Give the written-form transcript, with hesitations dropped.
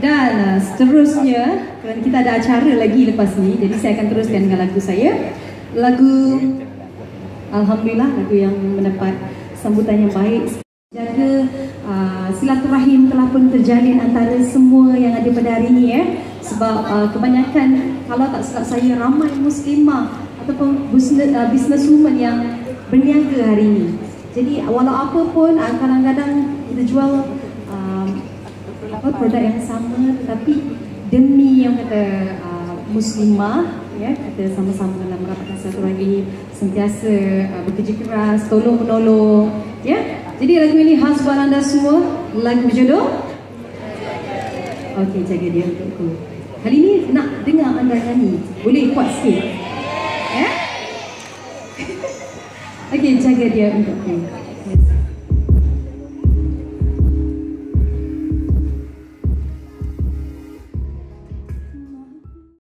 Dan seterusnya, kerana kita ada acara lagi lepas ni, jadi saya akan teruskan dengan lagu saya. Lagu Alhamdulillah, lagu yang mendapat sambutan yang baik. Jaga silaturahim telah pun terjalin antara semua yang ada pada hari ini ya. Sebab kebanyakan, kalau tak silap saya, ramai muslimah ataupun businesswoman yang berniaga hari ini. Jadi walau apa pun, kadang-kadang kita jual produk yang sama, tetapi demi yang kata muslimah ya, kita sama-sama dalam merapatkan silaturahim, sentiasa bekerja keras, tolong menolong ya. Jadi lagu ini khas buat anda semua. Lagu berjudul okey, jaga dia untukku. Kali ini nak dengar anda nyanyi, boleh kuat sikit ya. Okey, jaga dia untukku.